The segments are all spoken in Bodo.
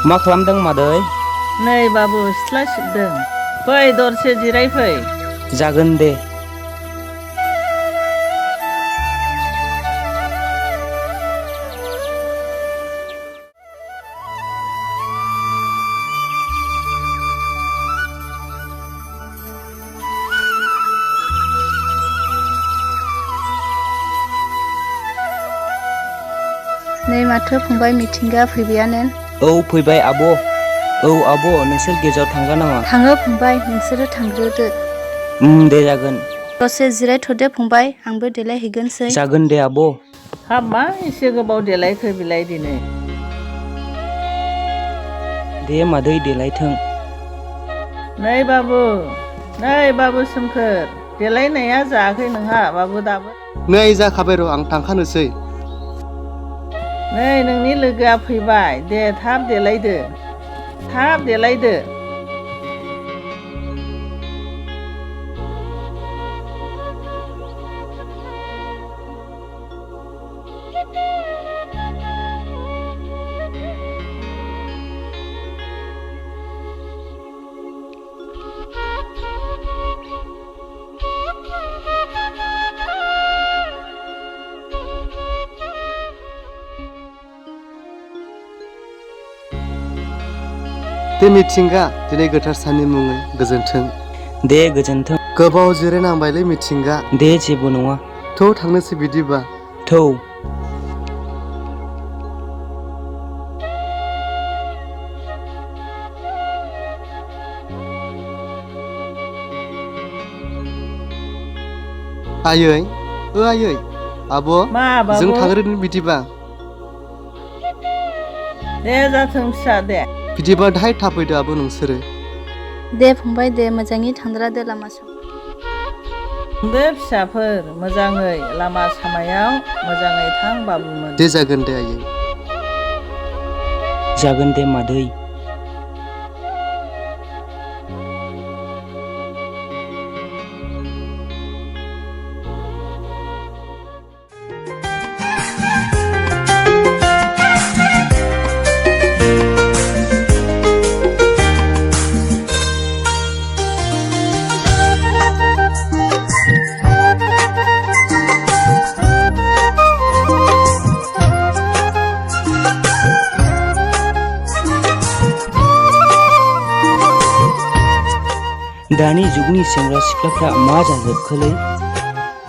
मा खालामदों मादै? नै बाबु सिथ्ला सिबदों। फै दरसे जिरायफै। जागोन दे। नै माथो फंबाय मिथिंगा फैबायानो। औ फैबाय आब'। औ आब' नोंसोर गेजेराव थांगोन नामा? थाङो फंबाय, नोंसोरो थांग्रोदो। दे जागोन। दसे जिरायथ'दो फंबाय, आंबो देलायहैगोनसै। जागोन दे आब'। हाब मा एसे गोबाव देलायखो बिलाय दिनै? दे मादै देलायथों। नै बाबु सोमखोर, देलायनाया जायाखै नोंहा बाबु दाबो? नै जाखाबाय र' आं थांखानोसै। नै नोंनि लोगोआ फैबाय, दे थाब देलायदो। थाब देलायदो। दे मिथिंगा, दिनै गोथार साननि मुङै गोजोन्थों। दे गोजोन्थों। गोबाव जिरायनांबायलै मिथिंगा। दे जेबो नङा। थौ थांनोसै बिदिबा। थौ। आयै, आयै, आब', मा बाबु? जों थांग्रोनि बिदिबा। दे जाथों फिसा दे। बिदिबा दाहाय थाब फैदो आब' नोंसोरो। दे फंबाय दे, मोजाङै थांद्रादो लामा सामा। दे फिसाफोर, मोजाङै लामा सामायाव मोजाङै थां बाबुमोन। दे जागोन दे आयै। जागोन दे मादै। दानि जुगनि सेंग्रा सिख्लाफ्रा मा जाजोबखोलै?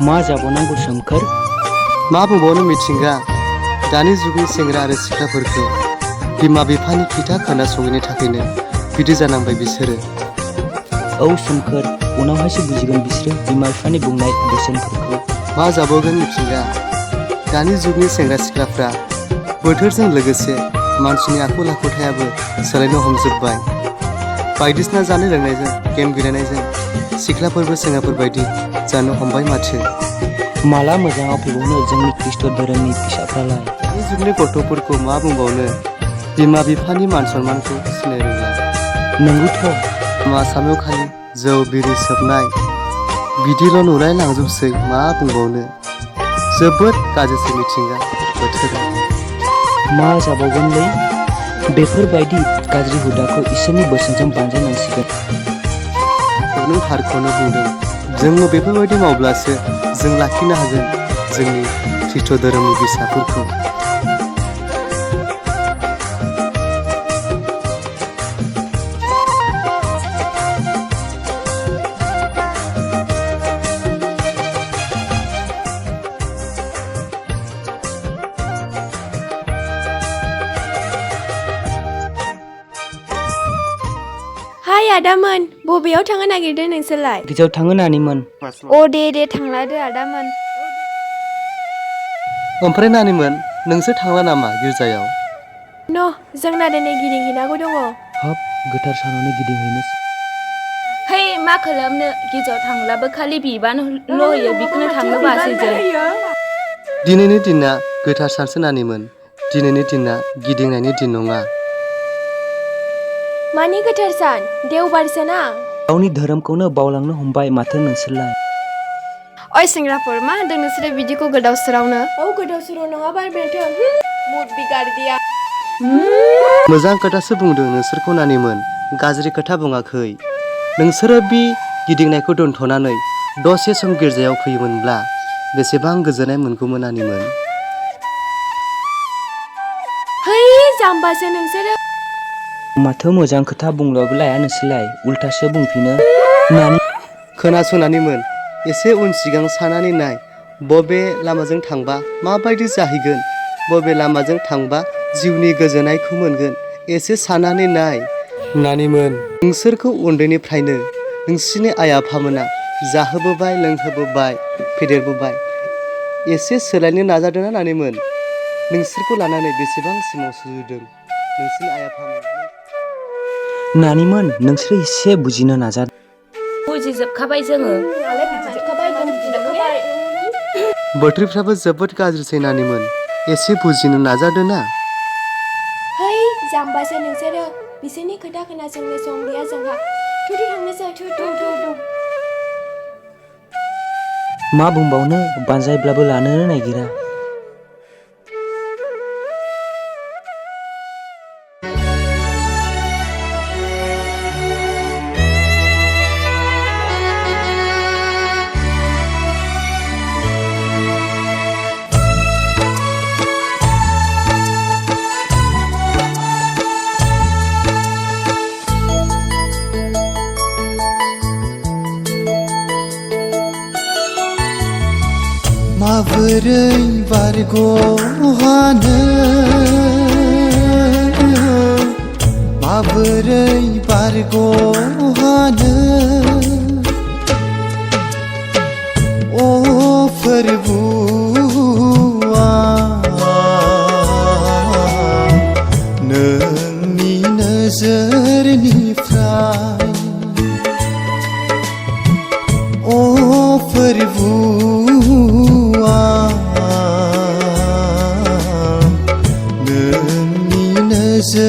मा जाबावनांगौ सोमखोर? मा बुंबावनो मिथिंगा, दानि जुगनि सेंग्रा आरो सिख्लाफोरखौ बिमा बिफानि खोथा खोनासङैनि थाखायनो बिदि जानांबाय बिसोरो। औ सोमखोर, उनावहायसो बुजिगोन बिसोरो बिमा बिफानि बुंनाय बोसोनफोरखौ। मा जाबावगोन मिथिंगा, दानि जुगनि सेंग्रा सिख्लाफ्रा बोथोरजों लोगोसे मानसिनि आखल आखुथायाबो सोलायनो हमजोब्बाय। बायदिसिना जानाय लोंनायजों, गेम गेलेनायजों सिख्लाफोरबो सेंग्राफोर बायदि जानो हमबाय माथो। माला मोजाङाव फैबावनो जोंनि खृष्ट धोरोमनि फिसाफ्रालाय? दानि जुगनि गथ'फोरखौ मा बुंबावनो, बिमा बिफानि मान सनमानखौ सिनाय रोंला। नंगौथ'। लामा सामायाव खालि जौ बिरि सोबनाय बिदिल' नुलाय लांजोबसै, मा बुंबावनो। जोबोद गाज्रिसै मिथिंगा बोथोरा। मा जाबावगोनलै? बेफोरबायदि गाज्रि हुदाखौ इसोरनि बोसोनजों बानजायनांसिगोन। नों थारखौनो बुंदों। जोङो बेफोरबायदि मावब्लासो जों लाखिनो हागोन जोंनि खृष्ट धोरोमनि बिसाफोरखौ। हाय आदामोन, बबेयाव थांनो नागिरदों नोंसोरलाय? गिर्जायाव थाङो नानिमोन। अ दे थांलादो आदामोन। ओमफ्राय नानिमोन, नोंसोर थांला नामा गिर्जायाव? जोंना दिनै गिदिंहैनांगौ दङ। हाब, गोथार सानावनो गिदिंहैनोसै? है मा खालामनो, गिर्जायाव थांब्लाबो खालि बिबान होयो, बेखौनो थांनो बासै जों। दिनैनि दिना गोथार सानसो नानिमोन, दिनैनि दिना गिदिंनायनि दिन नङा। मानि गोथार सान? देवबारसो ना। गावनि धोरोमखौनो बावलांनो हमबाय माथो नोंसोरलाय? ओइ सेंग्राफोर, मा होनदों नोंसोरो बिदिखौ गोदाव सोरावनो? औ गोदाव सोराव नङा बारबेंथों, मुद बिगाड़ दिया। मोजां खोथासो बुंदों नोंसोरखौ नानिमोन गाज्रि खोथा बुङाखै नोंसोरो बि गिदिंनायखौ दोनथ'नानै दसे सम गिर्जायाव फैयोमोनब्ला बेसेबां गोजोननाय मोनगौमोन नानिमोन है जाम्बासो नोंसोरो माथो मोजां खोथा बुंलबो लाया नोंसोरलाय उल्थासो बुंफिनो नानि खोनासंनानैमोन एसे उन सिगां सानानै नाय बबे लामाजों थांबा माबायदि जाहैगोन बबे लामाजों थांबा जिउनि गोजोननायखौ मोनगोन एसे सानानै नाय नानिमोन नोंसोरखौ उन्दैनिफ्रायनो नोंसिनि आइ आफामोना जाहोबोबाय लोंहोबोबाय फेदेरबोबाय एसे सोलायनो नाजादोंना नानिमोन नोंसोरखौ लानानै बेसेबां सिमां सुजुदों नोंसिनि आइ आफामोन नानिमोन नोंसोर एसे बुजिनो नाजा बुजिजोबखाबाय जोङो बोथोरफ्राबो जोबोद गाज्रिसै नानिमोन एसे बुजिनो नाजादो ना है जाम्बासो नोंसोरो बिसोरनि खोथा खोनासंनो सम गैया जोंहा थु थांनोसै थु मा बुंबावनो बानजायब्लाबो लानो नागिरा माबोरै बारग'हानो माबोरै बारग'हानो अ फोरबुआ नोंनि नोजोरनिफ्राय अ फोरबुआ नोंनि नोजोरनिफ्राय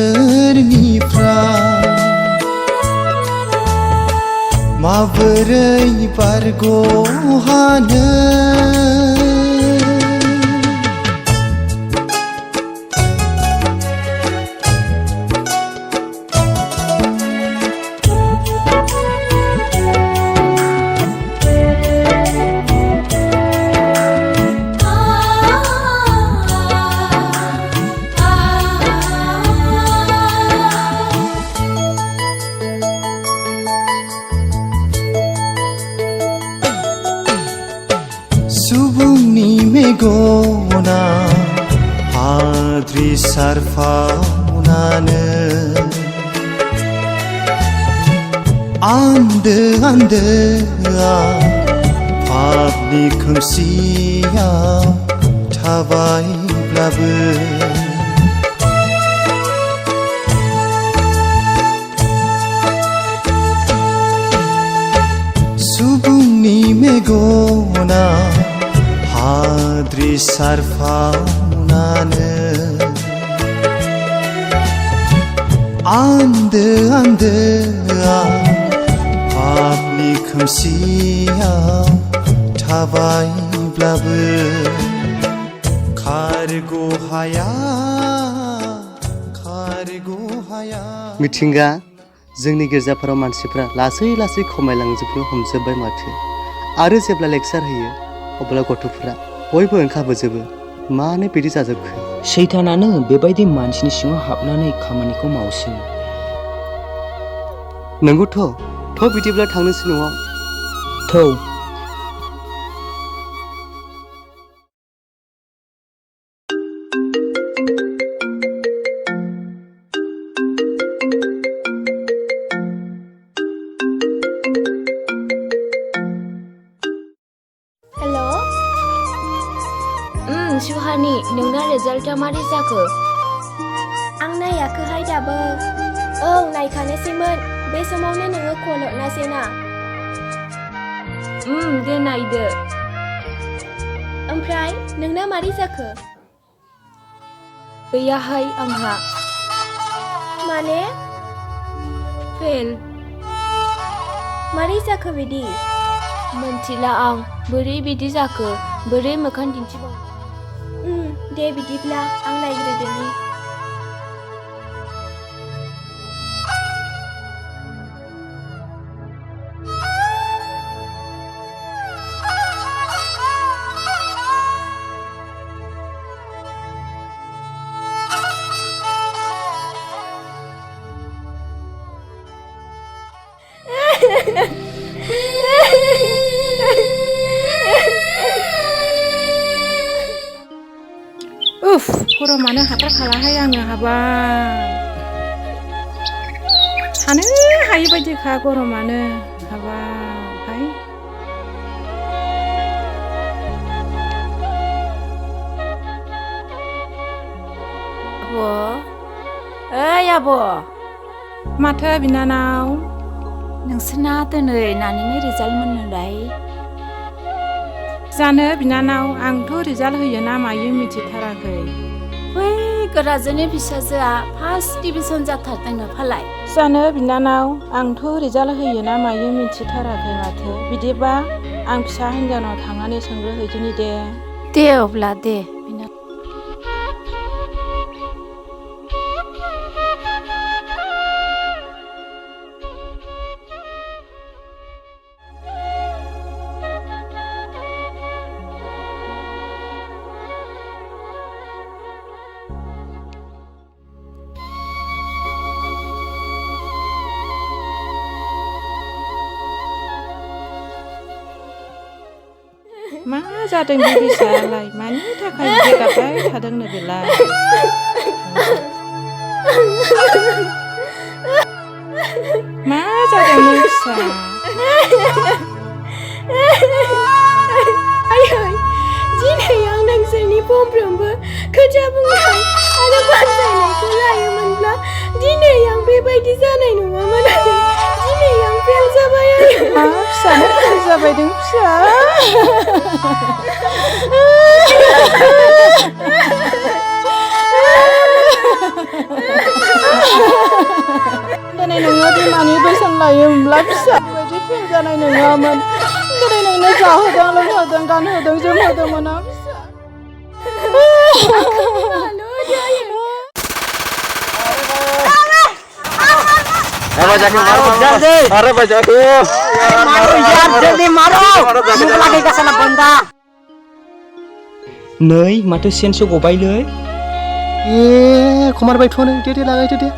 माबोरै बारग'हानो सुबुंनि मेगना हाद्रि सारफावनानो आन्दो आन्दोआ पापनि खोमसियाव थाबायब्लाबो सुबुंनि मेगना हाद्रि सारफावनानो आन्दो आन्दोआ पापनि खोमसियाव थाबायब्लाबो खारग' हाया मिथिंगा जोंनि गिर्जाफोराव मानसिफ्रा लासै लासै खमायलांजोबनो हमजोब्बाय माथो आरो जेब्ला लेक्सार होयो अब्ला गथ'फोरा बयबो ओंखारबोजोबो मानो बिदि जाजोबखो सैतानानो बेबायदि मानसिनि सिङाव हाबनानै खामानिखौ मावसै नंगौथ' बिदिब्ला थांनोसै न'आव थौ सुहानि नोंना रिजाल्टआ मारै जाखो आं नायाखैहाय दाबो औ नायखानोसैमोन बे समावनो नोङो कल हरनासैना दे नायदो ओमफ्राय नोंना मारै जाखो गैयाहाय आंहा माने फेल मारै जाखो बिदि मोनथिला आं बोरै बिदि जाखो बोरै मोखां दिन्थिबावनो दे बिदिब्ला आं नायग्रोदोनि उफ गरमानो हाथारखालाहाय आङो हाबाय थानो हायै बायदिखा गरमानो हाबाय ओइ आब' माथो बिनानाव नोंसोरना दिनै नानिनि रिजाल्ट मोननोलाय जानो बिनानाव आंथ' रिजाल्ट होयो ना मायो मिथिथाराखै बै गोराजोनि फिसाजोआ फार्स्ट डिभिजन जाथारदोंनो फालाय जानो बिनानाव आंथ' रिजाल्ट होयो ना मायो मिथिथाराखै माथो बिदिबा आं फिसा हिन्जावनाव थांनानै सोंग्रोहैदिनि दे अब्ला दे मा जादों बे फिसायालाय मानि थाखाय बिदि गाबबाय थादोंनो बेलाय मा जादों नों फिसा दिनै आं नोंसोरनि फंफ्रोमबो खोथा बुंनाय आरो बानजायनायखौ लायोमोनब्ला दिनै आं बेबायदि जानाय नङामोन दिनै आं फेल जाबाय मा फिसानो फेल जाबाय नों फिसा दिनै नोङो बिमानि बोसोन लायोमोनब्ला फिसा बेबायदि फेल जानाय नङामोन दिनै नोंनो जाहोदों लोंहोदों गानहोदों जोमहोदोंमोन आं फिसा जाके मारो जल्दी अरे बजा को मारो यार जल्दी मारो मुंह लगेगा साला बंदा नै माथो सेन्सो गबायलै ए खमारबायथ' नै दे लागायदो दे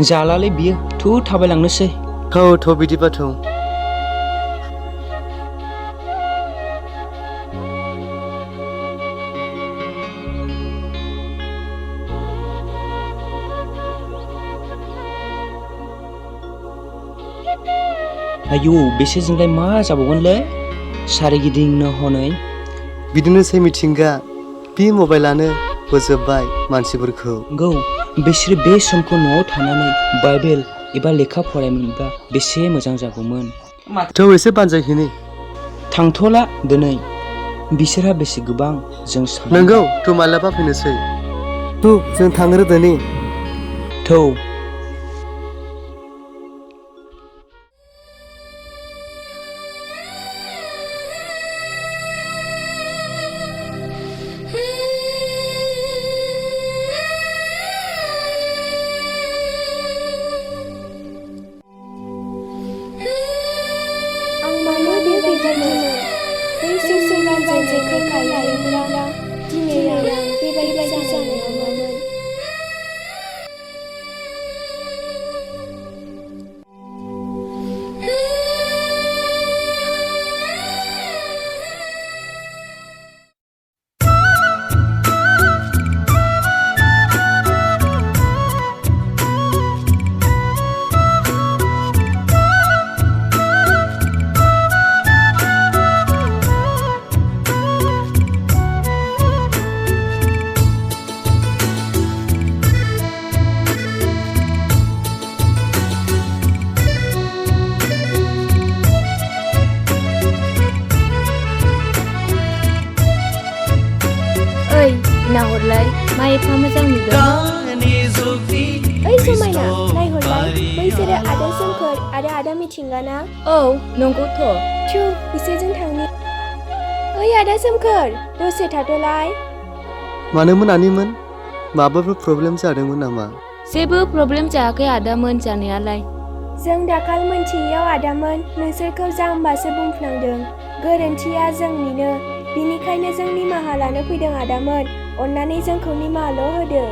जालालै बियो थु थाबायलांनोसै थ' बिदिबाथ' आयौ बेसोरजोंलाय मा जाबावगोनलै सारिगिदिंनो हनै बिदिनोसै मिथिंगा बे मबाइलानो फोजोबबाय मानसिफोरखौ नंगौ बिसोरो बे समखौ न'आव थानानै बाइबेल एबा लेखा फरायमोनब्ला बेसे मोजां जागौमोन थ' एसे बानजायहैनि थांथ'ला दिनै बिसोरहा बेसे गोबां जों नंगौ थ' मालाबा फैनोसै थ' जों थांग्रो दिनै थौ नाहरलाय मा एफा मोजां नुदों ओइ समायना नायहरलाय बैसोरो आदा सोमखोर आरो आदा मिथिंगाना औ नंगौथ' थु बिसोरजों थांनि ओइ आदा सोमखोर दसे थाथ'लाय मानोमोन आनैमोन माबाफोर प्रब्लेम जादोंमोन नामा जेबो प्रब्लेम जायाखै आदामोन जानायालाय जों दाखाल मोनथियैयाव आदामोन नोंसोरखौ जाम्बासो बुंफ्लांदों गोरोन्थिया जोंनिनो बिनिखायनो जों निमाहा लानो फैदों आदामोन अन्नानै जोंखौ निमाहाल' होदो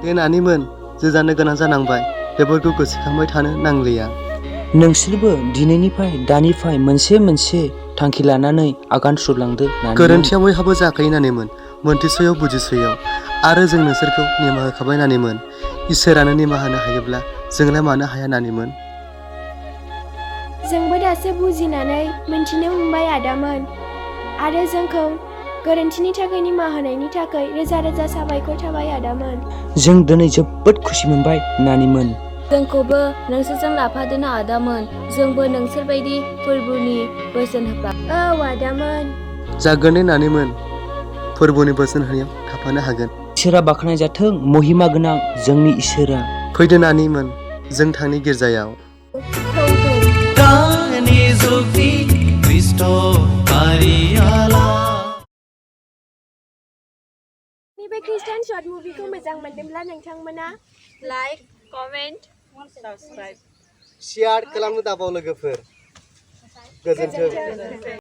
दे नानिमोन जों जानो गोनां जानांबाय बेफोरखौ गोसोखांबाय थानो नांलिया नोंसोरबो दिनैनिफ्राय दानिफ्राय मोनसे मोनसे थांखि लानानै आगान सुरलांदो नानिमोन। गोरोन्थिया बयहाबो जाखायो नानिमोन, मोनथिस'याव बुजिस'याव। आरो जों नोंसोरखौ निमाहा होखाबाय नानिमोन। इसोरानो निमाहा होनो हायोब्ला जोंलाय मानो हाया नानिमोन? जोंबो दासो बुजिनानै मोनथिनो मोनबाय आदामोन। आरो जोंखौ गोरोन्थिनि थाखाय निमाहा होनायनि थाखाय रोजा रोजा साबायखर थाबाय आदामोन। जों दिनै जोबोद खुसि मोनबाय नानिमोन। जोंखौबो नोंसोरजों लाफादोनो आदामोन। जोंबो नोंसोरबायदि फोरबोनि बोसोन होफ्ला। औ आदामोन। जागोन दे नानिमोन, फोरबोनि बोसोन होनायाव थाफानो हागोन। इसोरा बाख्नाय जाथों, महिमा गोनां जोंनि इसोरा। फैदो नानिमोन, जों थांनि गिर्जायाव। नैबे खृष्टान शर्ट मुभिखौ मोजां मोनदोंब्ला नोंथांमोना लाइक, कमेन्ट, शेयार खालामनो दाबाव लोगोफोर। गोजोन्थों।